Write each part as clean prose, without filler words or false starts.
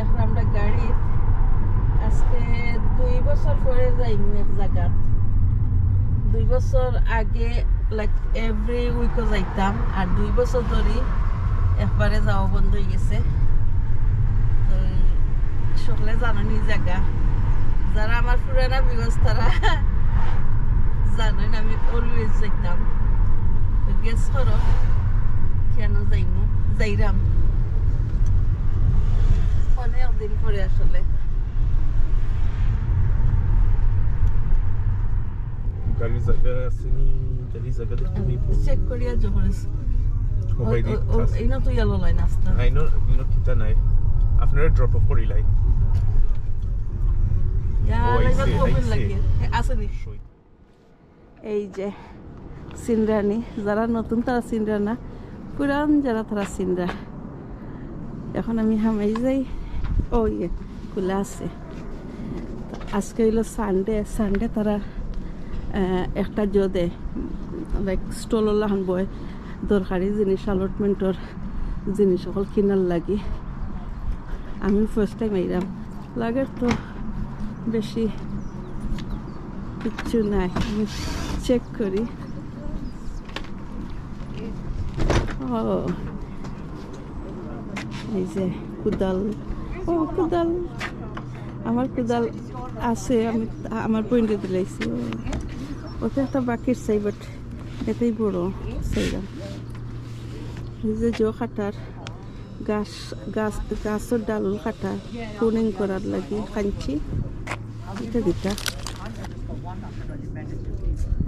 এখন আমরা গাড়ি আজকে 2 বছর পরে যাইমু এক জায়গা 2 বছর আগে লাইক এভরি উইকও যাইতাম আর 2 বছর ধরে একবারে যাওয়া বন্ধ হয়ে গেছে তো সকলে জানেন জায়গা যারা আমার পুরানা ভিউয়ার্স তারা জানেন আমি অলওয়েজ যাইতাম তো গেস করো কেন যাইমু যাইরাম অনেক দিন পরে আসলে গাড়ি জায়গা আসেনি গাড়ি জায়গা দেখতে নেই চেক করিয়া জোহরেস এই না তো ইয়েলো লাইন আসতে I know kita নাই আপনারা ড্রপ অফ করি লাই এই যে সিনরানি যারা নতুন তারা সিনরা না পুরান যারা তারা সিনরা এখন আমি হামাই যাই ও ইয়ে খোলা আছে আজকে হইলো সানডে তারা একটা জদে লাইক স্টললাহান বয় দরকারি জিনিস অলটমেন্টর জিনিস সকল কিনার লাগি আমি ফার্স্ট টাইম আইলাম লাগের তো বেশি কিচ্ছু নাই আমি চেক করি ও এই যে কুদাল কুদাল আমার কুদাল আছে আমি আমার পয়েন্টে দিলাইছি ওটা একটা বাকির চাই বাট এটাই বড় সেইরাম এই যে জো কাটার গাছের ডাল কাটা প্রুনিং করার লাগে কাঞ্চি এটা দিতা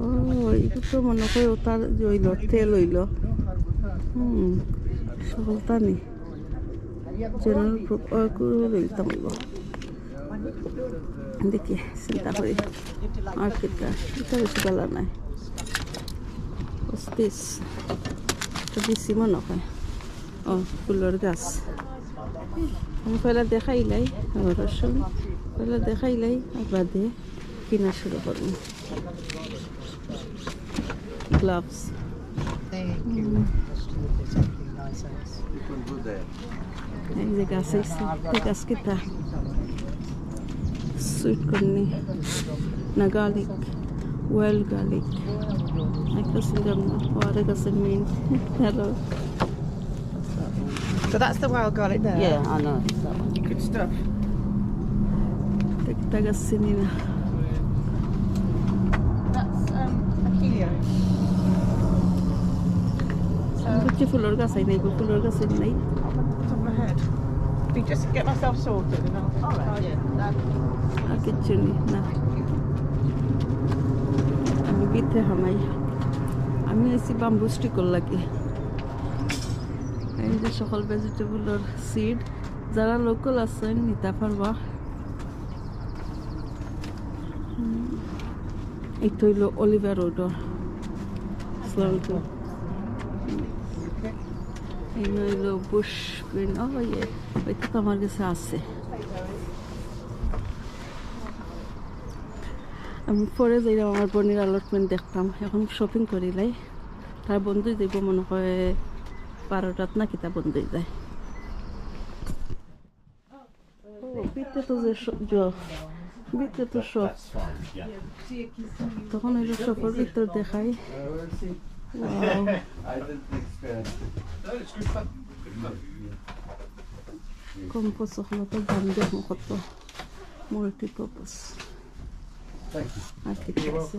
ও এটা তো মনে করে ওটার জইল তেল হইল সকলটা নি জেনারেল লইতাম দেখি চিন্তা করি মার্কেটটা এটা বেশি ভালো নাই অস্তিস বেশি মনে হয় ও ফুলের গাছ আমি পয়লা দেখাইলাই রসুন পয়লা দেখাইলাই আর বাদে কিনা শুরু করবো গ্লাভস এই যে গাছ আইসি গাছ কিতা সুইট কর্নি না গার্লিক ওয়েল গার্লিক একটা সিঙ্গাম না ওয়ারে গাছের mint hello So that's the wild garlic there. Yeah, I know. Good stuff. Tekta gasinina. That's a kilo. Kuchi fulor gas ai nai, fulor gas ai nai. Top of my head. If you just get myself sorted and I'll. All right. Yeah. Akichuni na. Ami bithe hamai. Ami esi bamboo stick lagi. এই যে সকল ভেজিটেবলের seed যারা local আছেন নিতে পারবা এটা হইল Aliva road এই হইল বুশ গ্রিন ও ইয়ে ওইটা তো আমার কাছে আছে আমি পরে যাইলাম আমার বোনের অলটমেন্ট দেখতাম এখন শপিং করিলাই তার বন্ধুই যাইব মনে হয় 12টাত না কিতা বন্ধ হয়ে যায় বিতে তো যে বিতে তো সব তখন ওই সফর ভিতর দেখাই কম্পোস্ট হলো তো দাম দেখো কত মাল্টিপারপাস আর কি আছে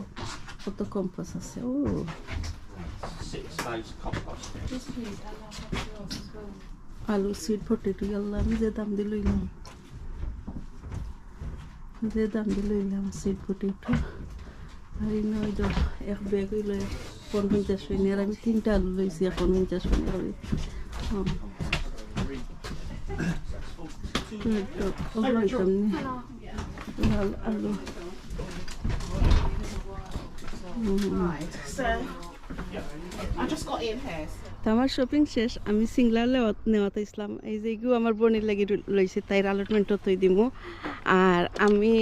কত কম্পোস্ট আছে ও 6 stage compost. আলু সিড পটেটো আল্লাহ আমি যে দাম দিয়ে লইলাম সিড পটেটো আর এই নয় তো এক ব্যাগ হইল 50 হইনি আর আমি 3টা আলু লইছি 50 হইনি হবে আলু Right. So I just got in here. আমার শপিং শেষ আমি সিংলা নেওয়াতে ইসলাম এই যে এগুলো আমার বোনের লাগি লইছি তাই আলটমেন্টও তৈ দিমু আর আমি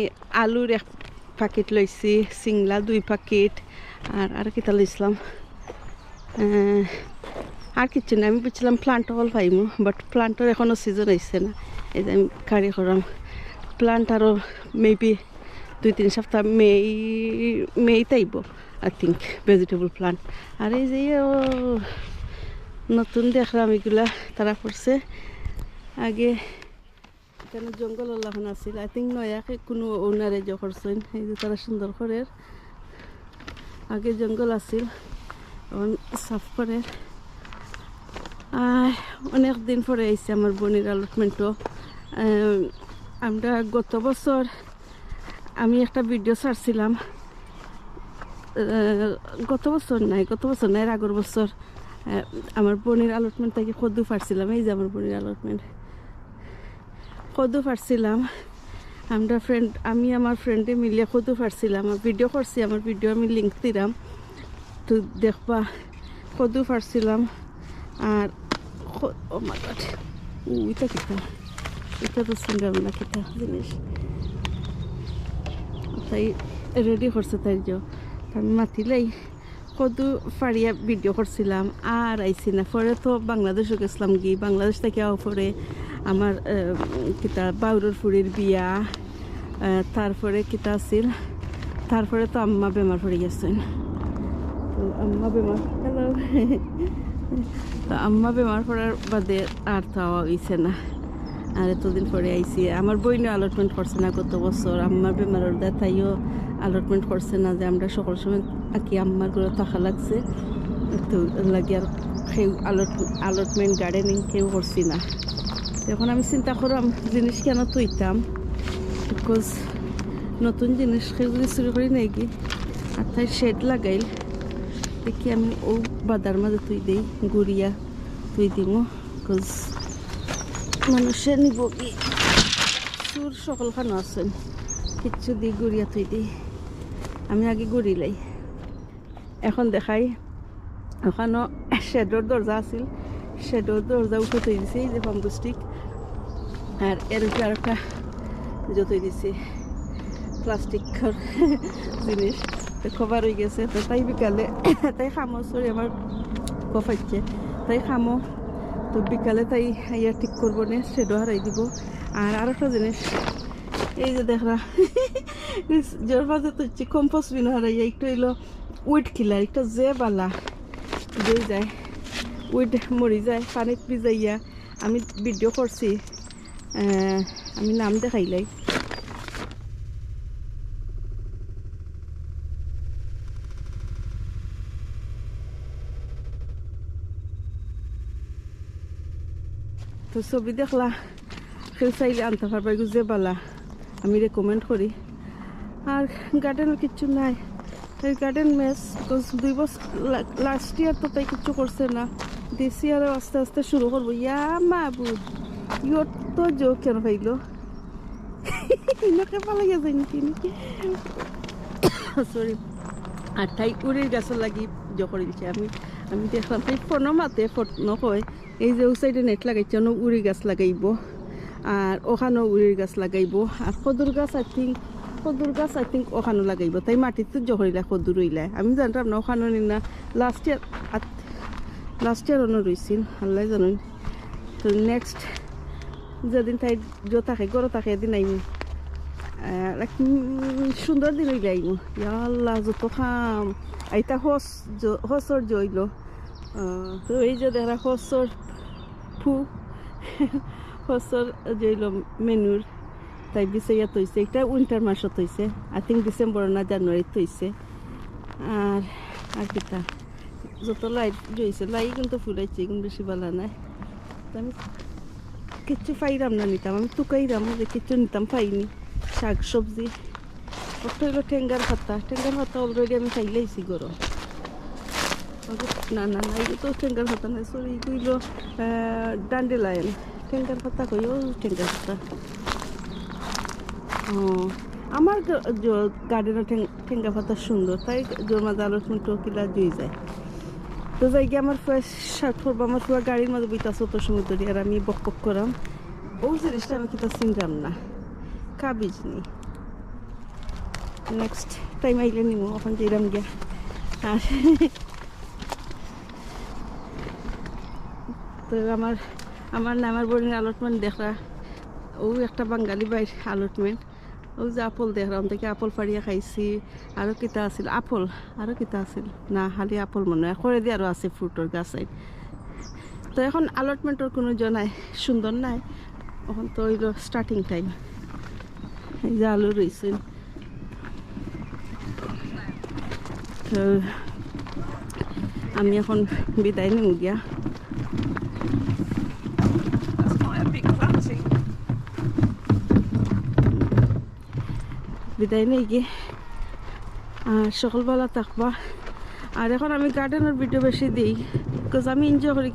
আলুর 1 প্যাকেট লইছি সিংলা 2 প্যাকেট আর কিতা লইছিলাম আর কিছু না আমি বুঝছিলাম প্লান্ট অল পাইমু বাট প্লান্টের এখনও সিজন আইছে না এই যে আমি কারি করাম প্লান্ট আরও মেবি 2-3 সপ্তাহ মেই তাইব আই থিঙ্ক ভেজিটেবল প্লান্ট। আর এই যে নতুন দেখলাম এগুলা তারা করছে। আগে এখানে জঙ্গল লাগান আছিল, আই থিঙ্ক নয়াকে কোনো ওনারে যে করছেন, এই যে তারা সুন্দর করে আগে জঙ্গল আছিল এখন সাফ করে। অনেক দিন পরে আইসে আমার বোনের অ্যালটমেন্টও। আমরা গত বছর আমি একটা ভিডিও ছাড়ছিলাম, গত বছর নাই আগের বছর আমার বোনের অ্যালটমেন্ট থেকে কদু ফাড়ছিলাম। এই যে আমার বোনের অ্যালটমেন্ট কদু ফাড়ছিলাম আমরা আমি আমার ফ্রেন্ডে মিলিয়ে কদু ফাড়ছিলাম, ভিডিও করছি, আমার ভিডিও আমি লিঙ্ক দিলাম তো দেখবা। কদু ফাড়ছিলাম আর ও মাই গড এটা কিতা, এটা তো সুন্দর না কিতা জিনিস, তাই রেডি করছে তাই যে আমি মাতিলাই কদু ফাড়িয়া ভিডিও করছিলাম। আর আইসি না পরে তো বাংলাদেশও গেছিলাম, গিয়ে বাংলাদেশ থেকে পরে আমার কিতা বাউরুর ফুড়ির বিয়া, তারপরে কিতা আছিল, তারপরে তো আম্মা বেমার পড়ে গেছেন। তো আম্মা বেমার হ্যালো তো আম্মা বেমার পড়ার বাদে আর তাওয়া হইছে না। আর এতদিন পরে আইসি। আমার বইনও অ্যালটমেন্ট করছে না গত বছর, আম্মার বেমারের দা তাইও অ্যালটমেন্ট করছে না, যে আমরা সকল সময় আঁকি আম্মার করে থাকা লাগছে, তো লাগে আর কেউ অ্যালটমেন্ট গার্ডেনিং কেউ করছি না। এখন আমি চিন্তা করলাম জিনিস কেন তুইতাম, বিকজ নতুন জিনিস কেউ যদি শুরু করি নাকি আর তাই শেড লাগাইল দেখি আমি ও বাদার মাঝে তুই দিই গুড়িয়া তুই দিব, বিকজ মানুষে নিব কি চুর সকল খানো আছেন কিচ্ছু দিই গুড়িয়া তুই দিই। আমি আগে গুড়ি লাই, এখন দেখাই ওখানো শেডর দরজা আছিল, শেডর দরজা উঠে তৈরি দিছে এই যে কম্পোস্টিক, আর এর উপরে আর একটা যতই দিছে প্লাস্টিকের জিনিস খবর হয়ে গেছে। তো তাই বিকালে তাই খামো, সরি আমার কফাইছে, তাই খামো তো বিকালে তাই ইয়া ঠিক করবো না, শেডও হারাই দিব। আর একটা জিনিস এই যে দেখরা জোর মাঝে তো কম্পোস্ট বিন হারাইয়া একটু এলো উইড খিলার একটা যে বালা দিয়ে যায়, উইড মরি যায় পানিত ভিজাইয়া। আমি ভিডিও করছি, আমি নাম দেখাইলাই। তো ছবি দেখলা কেউ চাইলে আনতে পারবা, যে বালা আমি রেকমেন্ড করি। আর গার্ডেনের কিচ্ছু নাই, তাই গার্ডেন মেস 2 বছর লাস্ট ইয়ার তো তাই কিচ্ছু করছে না, দিস ইয়ারও আস্তে আস্তে শুরু করবো। ইয়া মাবুদ ইয়র তো জো কেন পাইল ইনাকে পালা গেছে নাকি সরি। আর তাই উড়ির গাছের লাগি জকরিলছে, আমি দেখলাম তাই ফোনও মাতে ফোন কয় এই যে ও সাইডে নেট লাগাইছে উড়ি গাছ লাগাইব, আর ওখানেও উড়ির গাছ লাগাইব, আর কদুর গাছ আই থিঙ্ক ওখানেও লাগাইব। তাই মাটিতে জহরিলা কদুর রইলায় আমি জানতাম না ওখানেও নি না, লাস্ট ইয়ার অন্য রইছিল আল্লাহ জানুন। তো নেক্সট যেদিন তাই যে থাকে গরো থাকে এদিন আইমু, সুন্দর দিন হইলে আইমু। আল্লাহ যত খাম আইতা হসর জইল। তো এই যে দেখা হসর হসর জইল মেনুর তাই বিচাইয়া তৈছে, এটা উইন্টার মাসত হয়েছে, আই থিঙ্ক ডিসেম্বর না জানুয়ারিত হয়েছে। আর কিতা যত লাইট জইছে লাই কিন্তু ফুলাইছে, কিন্তু বেশি ভালো নাই। আমি কিচ্ছু পাইরাম না নিতাম, আমি টুকাইরাম যে কিচ্ছু নিতাম পাইনি। শাক সবজি ওটা হইলো টেঙ্গার পাতা অলরেডি আমি খাইলেইছি গরম। না এই তো টেঙ্গার পাতা না, সরি এগুলো ডান্ডেলাইন, টেঙ্গার পাতা কই ও টেঙ্গার পাতা। আমার গার্ডেনের টেঙ্গা পাতা সুন্দর, তাই জমা জালত মুটো কিলা জুই যায়। তো যাই গিয়ে আমার শার্ট পরবো, আমার পুরো গাড়ির মধ্যে বইতাছে তো সমুদ্র, আর আমি বক করাম ও জিনিসটা আমি কিতা চিনতাম না, কাবিজ নেই। নেক্সট টাইম আইলে নিব, এখন যেরাম গিয়া। আর তো আমার বোনের অ্যালটমেন্ট দেখা ও একটা বাঙালি বাইর allotment ও যে আপল দেখলাম থেকে আপল ফাড়িয়া খাইছি আরও কিতা আছিল আপল আরও কিতা আছিল না খালি আপল মনে হয় করে দিয়ে আরও আছে ফ্রুটর গাছ সাইড তো এখন allotmentর কোনো নাই সুন্দর নাই এখন তো হইল স্টার্টিং টাইম এই যে আলু রয়েছে তো আমি এখন বিদায় নিব গিয়া That's quite a big planting. বিদায় নেই গিয়ে আর সকালবেলা থাকবা আর এখন আমি গার্ডেনের ভিডিও বেশি দিই বিকজ আমি এনজয় করি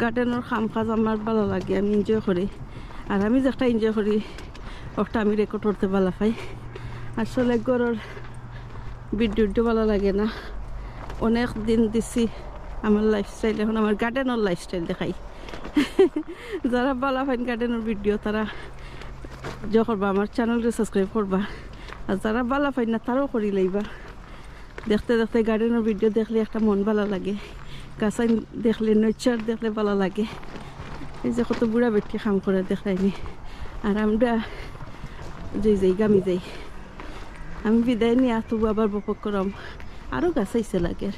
গার্ডেনের কাম কাজ আমার ভালো লাগে আমি এনজয় করি আর আমি যেটা এনজয় করি ওটা আমি রেকর্ড করতে ভালো পাই আসলে ঘরের ভিডিওটা ভালো লাগে না অনেক দিন দিছি আমার লাইফস্টাইল এখন আমার গার্ডেনের লাইফস্টাইল দেখাই যারা ভালো পাইন গার্ডেনের ভিডিও তারা করবা আমার চ্যানেলটা সাবস্ক্রাইব করবা আর যারা ভালো পাই না তারাও করি লাইবা দেখতে দেখতে গার্ডেনের ভিডিও দেখলে একটা মন ভালো লাগে গাছাই দেখলে নেচার দেখলে ভালো লাগে এই যে কত বুড়া বেটকে কাম করে দেখাইনি আর আমরা যাই গামি যাই আমি বিদায় নিয়ে তবু আবার বপক করম আরও গাছ আইসে লাগে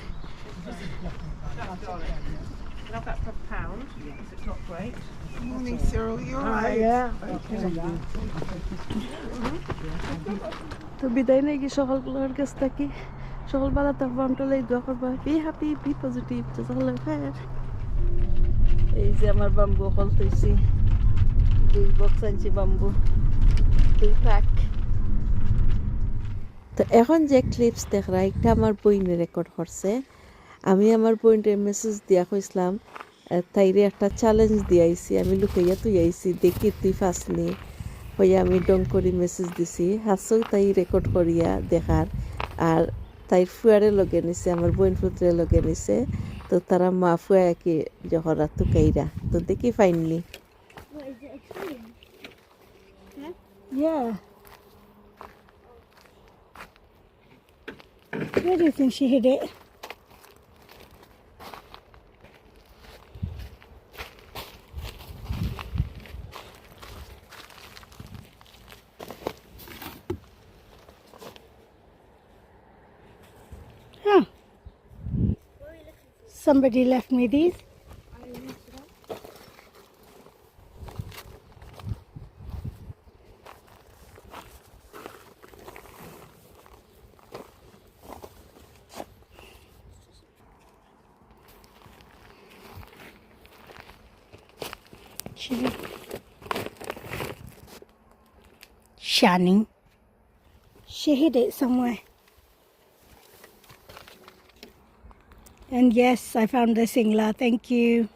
Have that for a pound. Yes, it's not great. Morning, Cyril. You alright? তো বিদায় নেই কি সকালগুলোর কাছ থেকে সকালবেলা তো বামটালাই দোয়া করবা বি হ্যাপি বি পজিটিভ জাজাকাল্লাহ খায়ের এই যে আমার বাম্বু হল তৈছি 2 বক্স আনছি বাম্বু 2 প্যাক তো এখন যে ক্লিপস দেখরা একটা আমার বইনে রেকর্ড করছে আমি আমার বইনের মেসেজ দিয়া কইছিলাম তাইরে একটা চ্যালেঞ্জ দিয়াইছি আমি লুকাইয়া তুই আইছি দেখি তুই ফাসনি হইয়া আমি ডং করি মেসেজ দিছি হাসো তাই রেকর্ড করিয়া দেখার আর তাই ফুয়ারে লগে নিছে আমার বোন পুত্রে লগে নিছে তো তারা মা ফুয়া কি জহরা তুকাইরা তো দেখি finely Yeah. Where do you think she hid it? Huh. Somebody left me these. Shining. She hid it somewhere. And yes, I found the singla. Thank you.